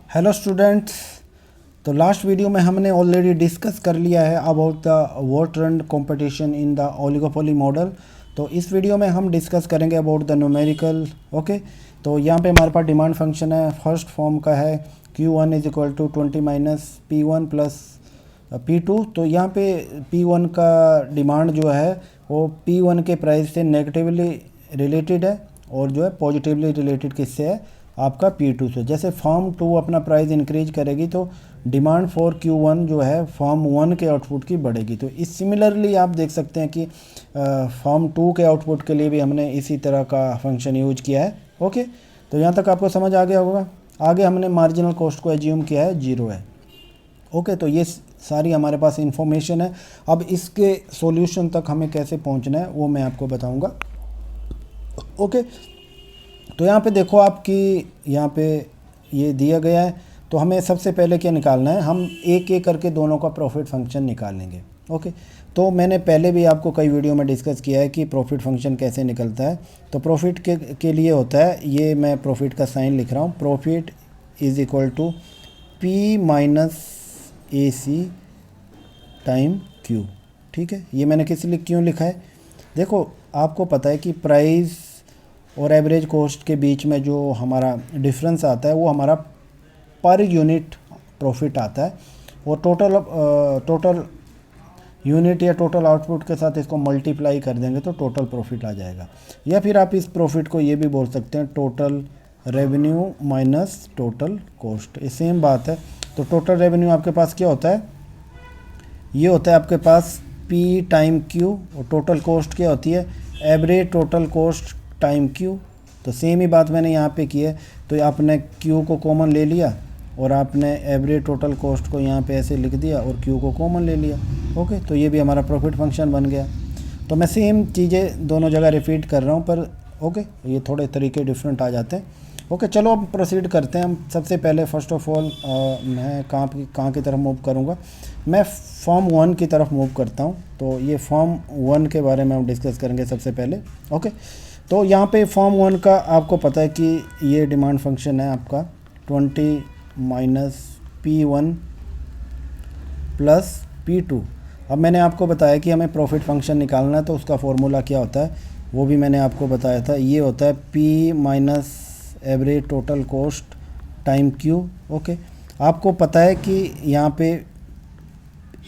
Hello students. तो last video में हमने ऑलरेडी डिस्कस कर लिया है about the what run competition in the oligopoly model. तो इस वीडियो में हम डिस्कस करेंगे अबाउट द न्यूमेरिकल। ओके, तो यहाँ पे हमारे पास डिमांड फंक्शन है, फर्स्ट फॉर्म का है Q1 is equal to 20 minus P1 plus P2। तो यहाँ पे P1 का डिमांड जो है वो P1 के प्राइस से नेगेटिवली रिलेटेड है और जो है पॉजिटिवली रिलेटेड किससे है, आपका P2 से। जैसे फॉर्म 2 अपना प्राइस इंक्रीज करेगी तो डिमांड फॉर Q1 जो है फॉर्म 1 के आउटपुट की बढ़ेगी। तो इस सिमिलरली आप देख सकते हैं कि फॉर्म 2 के आउटपुट के लिए भी हमने इसी तरह का फंक्शन यूज किया है। ओके, तो यहाँ तक आपको समझ आ गया होगा। आगे हमने मार्जिनल कॉस्ट को एज्यूम किया है 0 है। ओके, तो ये सारी हमारे पास इंफॉर्मेशन है। अब इसके सॉल्यूशन तक हमें कैसे पहुँचना है वो मैं आपको बताऊँगा। ओके, तो यहाँ पे देखो आपकी यहाँ पे ये दिया गया है। तो हमें सबसे पहले क्या निकालना है, हम एक एक करके दोनों का प्रॉफिट फंक्शन निकालेंगे। ओके, तो मैंने पहले भी आपको कई वीडियो में डिस्कस किया है कि प्रॉफिट फंक्शन कैसे निकलता है। तो प्रॉफिट के लिए होता है, ये मैं प्रॉफिट का साइन लिख रहा हूँ, profit is equal to P minus AC time Q। ठीक है, ये मैंने किस लिए क्यों लिखा है, देखो आपको पता है कि प्राइस और एवरेज कॉस्ट के बीच में जो हमारा डिफरेंस आता है वो हमारा पर यूनिट प्रॉफिट आता है, और टोटल यूनिट या टोटल आउटपुट के साथ इसको मल्टीप्लाई कर देंगे तो टोटल प्रॉफिट आ जाएगा। या फिर आप इस प्रॉफिट को ये भी बोल सकते हैं total revenue minus total cost, ये सेम बात है। तो टोटल रेवेन्यू आपके पास क्या होता है, ये होता है आपके पास P टाइम Q, और टोटल कॉस्ट क्या होती है, average total cost time Q। तो सेम ही बात मैंने यहाँ पे की है। तो आपने Q को कॉमन ले लिया और आपने एवरेज टोटल कॉस्ट को यहाँ पे ऐसे लिख दिया और Q को कॉमन ले लिया। ओके, तो ये भी हमारा प्रॉफिट फंक्शन बन गया। तो मैं सेम चीज़ें दोनों जगह रिपीट कर रहा हूँ, पर ओके ये थोड़े तरीके डिफरेंट आ जाते हैं। ओके, चलो अब प्रोसीड करते हैं। हम सबसे पहले फर्स्ट ऑफ ऑल मैं कहाँ की तरफ मूव करूँगा, मैं फॉर्म 1 की तरफ मूव करता हूँ। तो ये फॉर्म 1 के बारे में हम डिस्कस करेंगे सबसे पहले। ओके, तो यहाँ पे फॉर्म 1 का आपको पता है कि ये डिमांड फंक्शन है आपका 20 माइनस P1 प्लस P2। अब मैंने आपको बताया कि हमें प्रॉफिट फंक्शन निकालना है, तो उसका फॉर्मूला क्या होता है वो भी मैंने आपको बताया था। ये होता है P minus average total cost time Q। Okay, आपको पता है कि यहाँ पे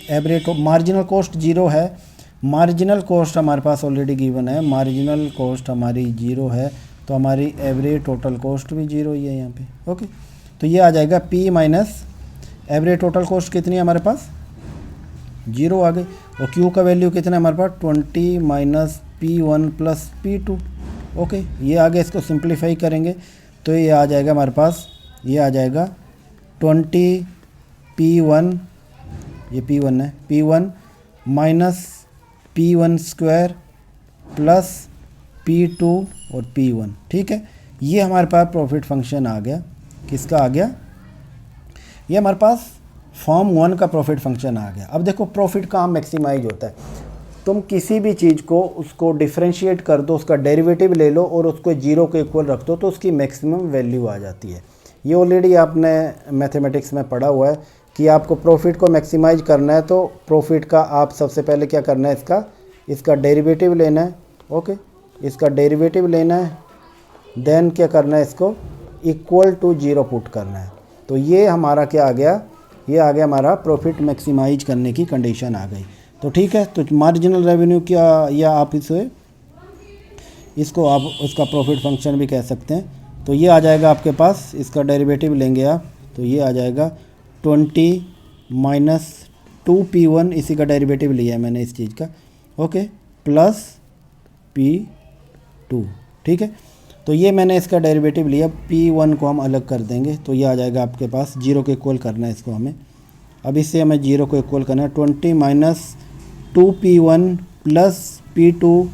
एवरेज मार्जिनल कॉस्ट 0 है, मार्जिनल कॉस्ट हमारे पास ऑलरेडी गिवन है, मार्जिनल कॉस्ट हमारी 0 है, तो हमारी एवरेज टोटल कॉस्ट भी 0 ही है यहाँ पे। ओके, तो ये आ जाएगा P minus average total cost कितनी है हमारे पास, 0 आ गई, और Q का वैल्यू कितना है हमारे पास 20 minus P1 plus P2। Okay, ये आगे इसको सिंप्लीफाई करेंगे तो ये आ जाएगा हमारे पास, ये आ जाएगा 20 P1, ये P1 है, P1 minus P1 square plus P2 और P1। ठीक है, ये हमारे पास प्रॉफिट फंक्शन आ गया। किसका आ गया, ये हमारे पास फॉर्म 1 का प्रॉफिट फंक्शन आ गया। अब देखो प्रॉफिट कहाँ मैक्सिमाइज होता है, तुम किसी भी चीज़ को उसको डिफ्रेंशिएट कर दो, उसका डेरिवेटिव ले लो और उसको 0 के इक्वल रख दो तो उसकी मैक्सिमम वैल्यू आ जाती है। ये ऑलरेडी आपने मैथमेटिक्स में पढ़ा हुआ है कि आपको प्रॉफिट को मैक्सिमाइज करना है तो प्रॉफिट का आप सबसे पहले क्या करना है, इसका डेरिवेटिव लेना है। ओके, इसका डेरिवेटिव लेना है, देन क्या करना है, इसको इक्वल टू 0 पुट करना है। तो ये हमारा क्या आ गया, ये आ गया हमारा प्रॉफिट मैक्सिमाइज करने की कंडीशन आ गई। तो ठीक है, तो मार्जिनल रेवेन्यू क्या, या आप इसको आप उसका प्रॉफिट फंक्शन भी कह सकते हैं। तो ये आ जाएगा आपके पास, इसका डेरिवेटिव लेंगे आप तो ये आ जाएगा 20 माइनस 2P1, इसी का डेरिवेटिव लिया है मैंने इस चीज़ का। Okay, plus P2। ठीक है, तो ये मैंने इसका डेरिवेटिव लिया, P1 को हम अलग कर देंगे तो ये आ जाएगा आपके पास, 0 के इक्वल करना है इसको हमें। अब इससे हमें 0 को इक्वल करना है, 20 minus 2P1 plus P2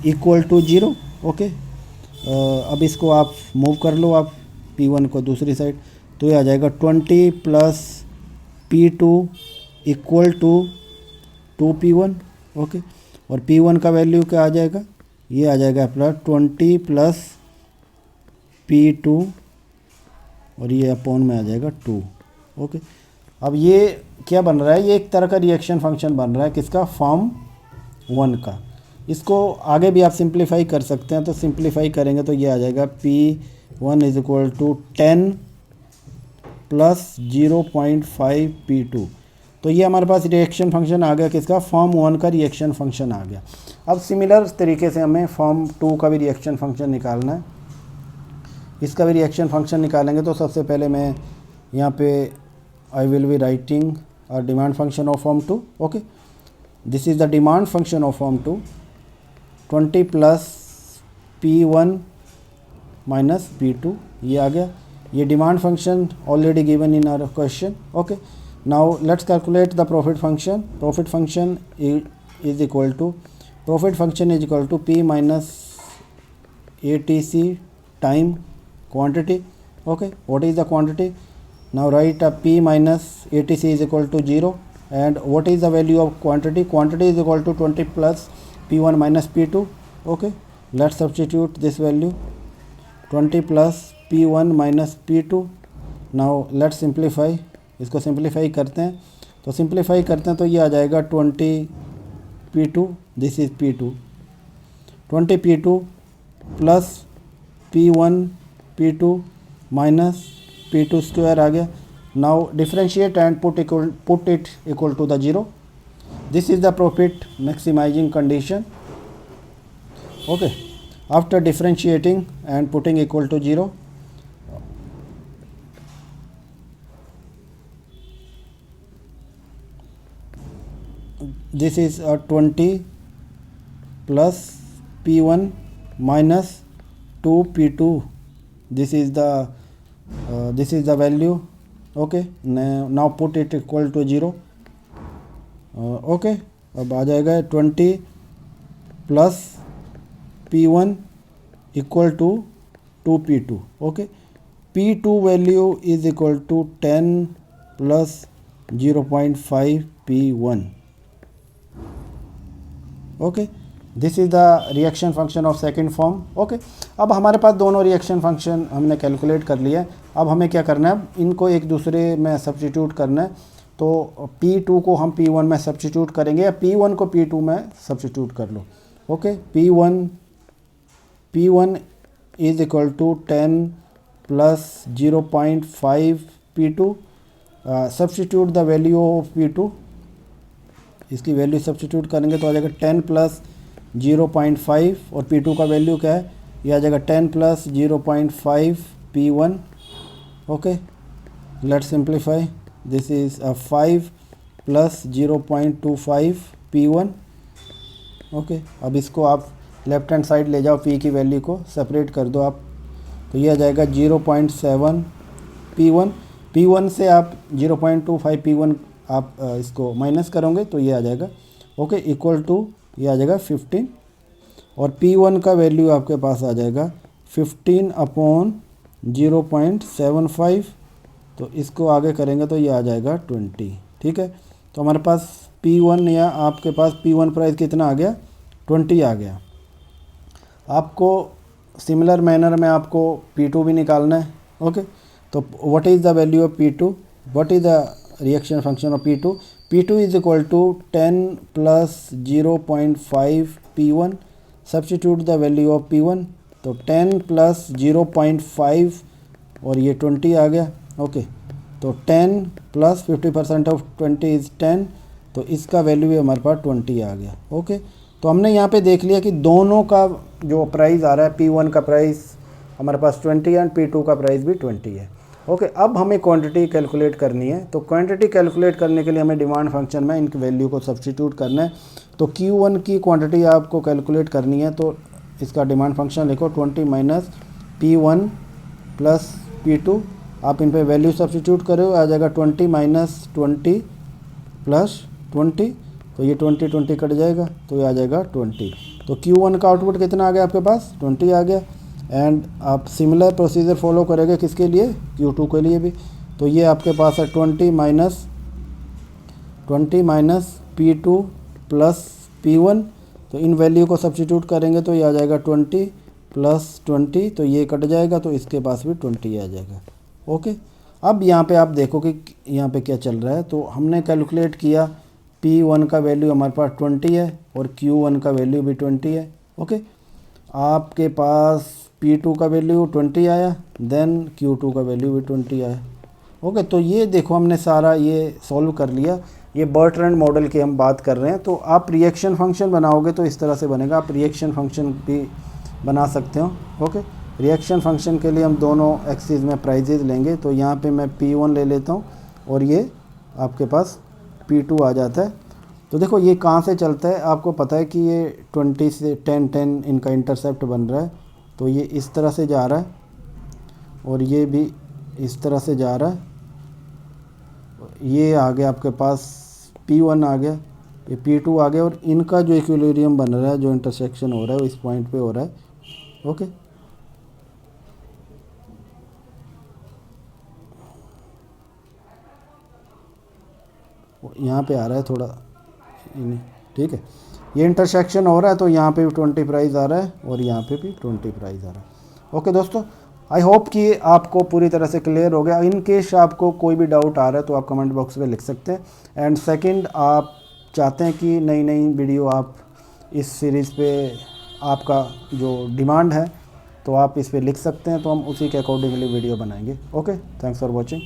equal to 0। Okay, अब इसको आप मूव कर लो आप P1 को दूसरी साइड, तो ये आ जाएगा 20 plus P2 equal to 2P1। Okay, और P1 का वैल्यू क्या आ जाएगा, ये आ जाएगा अपना 20 प्लस P2 और ये अपॉन में आ जाएगा 2। ओके, अब ये क्या बन रहा है, ये एक तरह का रिएक्शन फंक्शन बन रहा है किसका, फॉर्म 1 का। इसको आगे भी आप सिंप्लीफाई कर सकते हैं, तो सिंप्लीफाई करेंगे तो ये आ जाएगा P1 is equal to 10 plus 0.5 P2। तो ये हमारे पास रिएक्शन फंक्शन आ गया किसका, फॉर्म 1 का रिएक्शन फंक्शन आ गया। अब सिमिलर तरीके से हमें फॉर्म 2 का भी रिएक्शन फंक्शन निकालना है। इसका भी रिएक्शन फंक्शन निकालेंगे तो सबसे पहले मैं यहाँ पे I will be writing a demand function of form 2। Okay, this is the demand function of form 2, 20 plus P1 minus P2, ये आ गया। ये demand function already given in our question. Okay, now let's calculate the profit function. Profit function is equal to P minus ATC time quantity. Okay, what is the quantity? Now write a P minus ATC is equal to 0, and what is the value of quantity? Quantity is equal to 20 plus P1 minus P2. Okay, let's substitute this value, 20 plus P1 minus P2. Now let's simplify, इसको simplify करते हैं। तो simplify करते हैं तो ये आ जाएगा 20 P2, this is P2, 20 P2 plus P1 P2 minus P2 square आ गया। Now differentiate and put it equal to the 0। This is the profit maximizing condition. Okay, after differentiating and putting equal to 0, this is a 20 plus P1 minus 2 P2, this is the value. Okay, now put it equal to 0. Okay, अब आ जाएगा 20 plus P1 equal to 2 P2. Okay, P2 value is equal to 10 plus 0.5 P1. Okay, this is the reaction function of second form. Okay, अब हमारे पास दोनों reaction function हमने calculate कर लिया है। अब हमें क्या करना है, इनको एक दूसरे में सब्स्टिट्यूट करना है। तो P2 को हम P1 में सब्स्टिट्यूट करेंगे, या P1 को P2 में सब्स्टिट्यूट कर लो। Okay, P1 is equal to 10 plus 0.5 P2। Substitute the value of P2, इसकी वैल्यू सब्स्टिट्यूट करेंगे तो आ जाएगा 10 प्लस 0.5, और P2 का वैल्यू क्या है, ये आ जाएगा 10 plus 0.5 P1। Okay, let's simplify, this is 5 plus 0.25 P1। Okay, अब इसको आप लेफ्ट हैंड साइड ले जाओ, P की वैल्यू को सेपरेट कर दो आप, तो ये आ जाएगा 0.7 P1। P1 से आप 0.25 P1 आप इसको माइनस करोगे तो ये आ जाएगा। ओके, इक्वल टू ये आ जाएगा 15, और P1 का वैल्यू आपके पास आ जाएगा 15 अपॉन 0.75, तो इसको आगे करेंगे तो ये आ जाएगा 20। ठीक है, तो हमारे पास P1 या आपके पास P1 प्राइस कितना आ गया, 20 आ गया। आपको सिमिलर मैनर में आपको P2 भी निकालना है। ओके, तो what is the value of P2, what is the reaction function of P2? P2 is equal to 10 plus 0.5 P1। Substitute the value of P1, तो 10 प्लस 0.5 और ये 20 आ गया। ओके, तो 10 प्लस 50% ऑफ 20 इज़ 10, तो इसका वैल्यू भी हमारे पास 20 आ गया। ओके, तो हमने यहाँ पे देख लिया कि दोनों का जो प्राइस आ रहा है, P1 का प्राइस हमारे पास 20 है, एंड P2 का प्राइस भी 20 है। ओके, अब हमें क्वांटिटी कैलकुलेट करनी है। तो क्वांटिटी कैलकुलेट करने के लिए हमें डिमांड फंक्शन में इनकी वैल्यू को सब्स्टिट्यूट करना है। तो Q1 की क्वांटिटी आपको कैलकुलेट करनी है, तो इसका डिमांड फंक्शन लिखो 20 माइनस P1 प्लस P2। आप इन पे वैल्यू सब्स्टिट्यूट करो, आ जाएगा 20 माइनस 20 प्लस 20, तो ये 20 कट जाएगा, तो ये आ जाएगा 20। तो Q1 का आउटपुट कितना आ गया आपके पास, 20 आ गया। एंड आप सिमिलर प्रोसीजर फॉलो करेंगे किसके लिए, Q2 के लिए भी। तो ये आपके पास है 20 माइनस P2 प्लस P1, तो इन वैल्यू को सब्स्टिट्यूट करेंगे तो ये आ जाएगा 20 प्लस 20, तो ये कट जाएगा, तो इसके पास भी 20 आ जाएगा। ओके, अब यहाँ पे आप देखो कि यहाँ पे क्या चल रहा है। तो हमने कैलकुलेट किया P1 का वैल्यू हमारे पास 20 है और Q1 का वैल्यू भी 20 है। ओके, आपके पास P2 का वैल्यू 20 आया, देन Q2 का वैल्यू भी 20 आया। ओके, तो ये देखो हमने सारा ये सॉल्व कर लिया। ये बर्ट्रैंड मॉडल की हम बात कर रहे हैं। तो आप रिएक्शन फंक्शन बनाओगे तो इस तरह से बनेगा। आप रिएक्शन फंक्शन भी बना सकते हो। ओके, रिएक्शन फंक्शन के लिए हम दोनों एक्सिस में प्राइजेज लेंगे। तो यहाँ पे मैं P1 ले लेता हूँ और ये आपके पास P2 आ जाता है। तो देखो ये कहाँ से चलता है, आपको पता है कि ये 20 से 10 इनका इंटरसेप्ट बन रहा है। तो ये इस तरह से जा रहा है और ये भी इस तरह से जा रहा है। ये आ गया आपके पास P1 आ गया, ये P2 आ गया और इनका जो इक्विलिब्रियम बन रहा है, जो इंटरसेक्शन हो रहा है वो इस पॉइंट पे हो रहा है। ओके, यहाँ पे आ रहा है थोड़ा, ठीक है, ये इंटरसेक्शन हो रहा है। तो यहाँ पे भी 20 प्राइस आ रहा है और यहाँ पे भी 20 प्राइस आ रहा है। ओके दोस्तों, आई होप कि आपको पूरी तरह से क्लियर हो गया। इन केस आपको कोई भी डाउट आ रहा है तो आप कमेंट बॉक्स में लिख सकते हैं। एंड सेकंड, आप चाहते हैं कि नई नई वीडियो आप इस सीरीज़ पे, आपका जो डिमांड है तो आप इस पर लिख सकते हैं, तो हम उसी के अकॉर्डिंगली वीडियो बनाएंगे। Okay, thanks for watching.